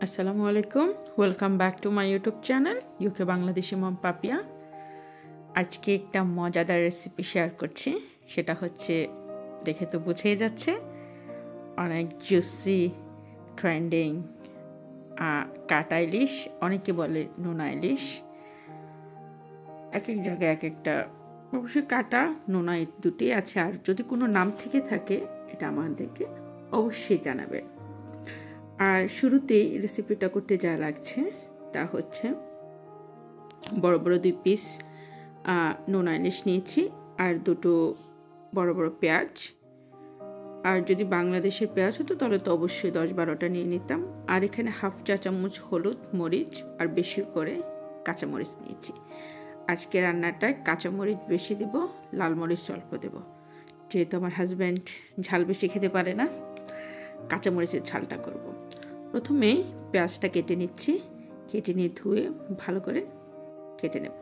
Assalamualaikum. Welcome back to my YouTube channel UK Bangladeshi Mom Papia. আজকে একটা মজাদার recipe share করছি। সেটা হচ্ছে দেখে তো বুঝেই যাচ্ছে অনেক জুসি ট্রেন্ডিং কাটা ইলিশ, অনেকে বলে নোনাইলিশ। এক এক জায়গায় এক একটা, অবশ্যই কাটা নোনা দুটি আছে। আর যদি কোনো নাম থেকে থাকে এটা আমাদেরকে অবশ্যই জানাবে। আর শুরুতেই রেসিপিটা করতে যা লাগছে তা হচ্ছে বড় বড় 2 পিস নোনাইলিশ নিয়েছি, আর দুটো বড় বড় পেঁয়াজ। আর যদি বাংলাদেশের পেঁয়াজ হতো তাহলে তো অবশ্যই 10-12টা নিয়ে নিতাম। আর এখানে হাফ চা চামচ হলুদ, মরিচ আর বেশি করে কাঁচামরিচ নিয়েছি। আজকে রান্নাটায় কাঁচামরিচ বেশি দেব, লাল মরিচ অল্প দেব, যেহেতু আমার হাজব্যান্ড ঝাল বেশি খেতে পারে না। কাঁচামরিচের ঝালটা করব। প্রথমে পেঁয়াজটা কেটে নিচ্ছি, কেটে নিয়ে ধুয়ে ভালো করে কেটে নেব।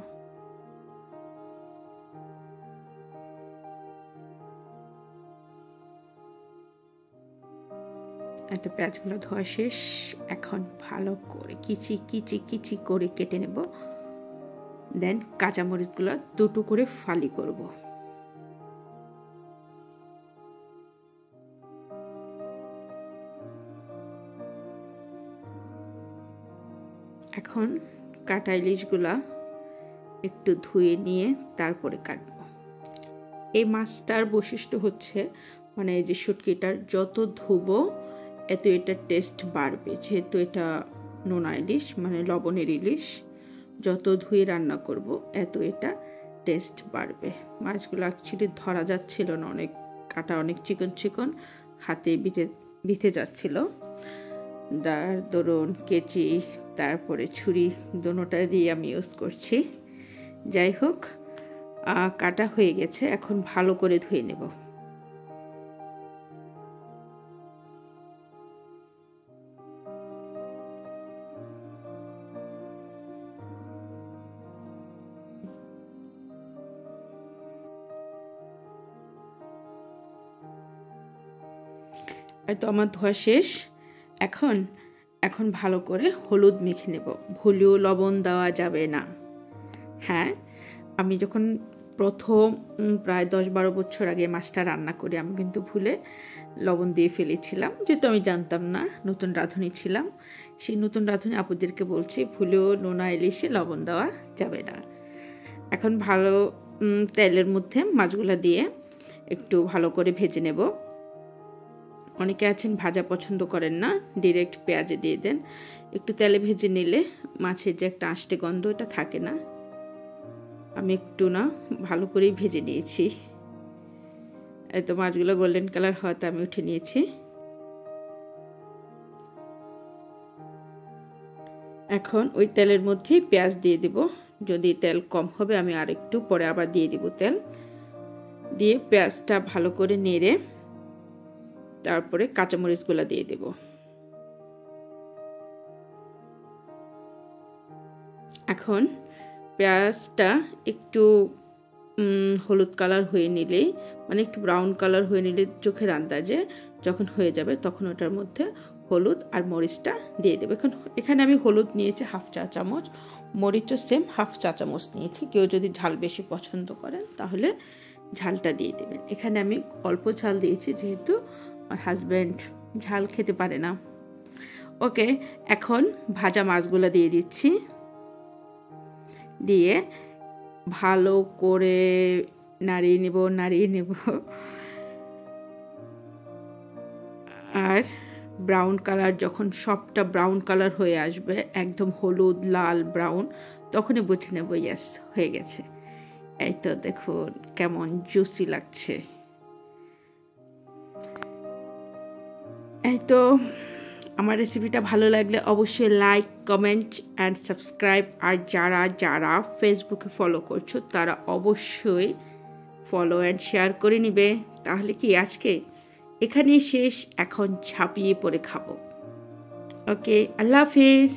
এত পেঁয়াজগুলো ধোয়া শেষ। এখন ভালো করে কিচি কিচি কিচি করে কেটে নেব। দেন কাঁচামরিচগুলো দুটো করে ফালি করব। এখন কাটা ইলিশগুলা একটু ধুয়ে নিয়ে তারপরে কাটবো। এই মাছটার বৈশিষ্ট্য হচ্ছে, মানে এই যে শুটকিটার যত ধুবো এত এটার টেস্ট বাড়বে। যেহেতু এটা নোনা ইলিশ মানে লবণের ইলিশ, যত ধুয়ে রান্না করব এত এটা টেস্ট বাড়বে। মাছগুলো অ্যাকচুয়ালি ধরা যাচ্ছিল না, অনেক কাটা অনেক চিকন চিকন, হাতে বিঁধে যাচ্ছিল। দরুন কেচি তারপরে ছুরি দোনোটা দিয়ে আমি ইউজ করছি। যাই হোক, কাটা হয়ে গেছে। এখন ভালো করে ধুয়ে নেব। এই তো আমার ধোয়া শেষ। এখন ভালো করে হলুদ মেখে নেব। ভুলেও লবণ দেওয়া যাবে না। হ্যাঁ, আমি যখন প্রথম প্রায় 10-12 বছর আগে মাছটা রান্না করি, আমি কিন্তু ভুলে লবণ দিয়ে ফেলেছিলাম, যেহেতু আমি জানতাম না, নতুন রাঁধুনি ছিলাম। সেই নতুন রাঁধুনি আপুদেরকে বলছি ভুলেও নোনা ইলিশে লবণ দেওয়া যাবে না। এখন ভালো তেলের মধ্যে মাছগুলো দিয়ে একটু ভালো করে ভেজে নেব। অনেকে আছেন ভাজা পছন্দ করেন না, ডিরেক্ট পেঁয়াজে দিয়ে দেন। একটু তেলে ভেজে নিলে মাছের যে একটা আষ্টে গন্ধ এটা থাকে না। আমি একটু না ভালো করেই ভেজে নিয়েছি। এই তো মাছগুলো গোল্ডেন কালার হওয়াতে আমি উঠে নিয়েছি। এখন ওই তেলের মধ্যেই পেঁয়াজ দিয়ে দিব। যদি তেল কম হবে আমি আর একটু পরে আবার দিয়ে দিব তেল। দিয়ে পেঁয়াজটা ভালো করে নেড়ে তারপরে কাঁচামরিচগুলো দিয়ে দেব। এখন পেঁয়াজটা একটু হলুদ কালার হয়ে নিলেই, মানে একটু ব্রাউন কালার হয়ে নিলে চোখের আন্দাজে যখন হয়ে যাবে তখন ওটার মধ্যে হলুদ আর মরিচটা দিয়ে দেবো। এখানে আমি হলুদ নিয়েছি হাফ চা চামচ, মরিচও সেম হাফ চা চামচ নিয়েছি। কেউ যদি ঝাল বেশি পছন্দ করেন তাহলে ঝালটা দিয়ে দেবেন। এখানে আমি অল্প ঝাল দিয়েছি, যেহেতু আমার হাজব্যান্ড ঝাল খেতে পারে না। ওকে, এখন ভাজা মাছগুলো দিয়ে দিচ্ছি। দিয়ে ভালো করে নাড়িয়ে নেব। আর ব্রাউন কালার যখন সবটা ব্রাউন কালার হয়ে আসবে, একদম হলুদ লাল ব্রাউন, তখনই বুঝে নেব ইয়েস হয়ে গেছে। এই তো দেখুন কেমন জুসি লাগছে। এই তো আমার রেসিপিটা ভালো লাগলে অবশ্যই লাইক, কমেন্ট অ্যান্ড সাবস্ক্রাইব। আর যারা ফেসবুকে ফলো করছো তারা অবশ্যই ফলো অ্যান্ড শেয়ার করে নিবে। তাহলে কি আজকে এখানেই শেষ, এখন ঝাঁপিয়ে পড়ে খাবো। ওকে, আল্লাহ হাফেজ।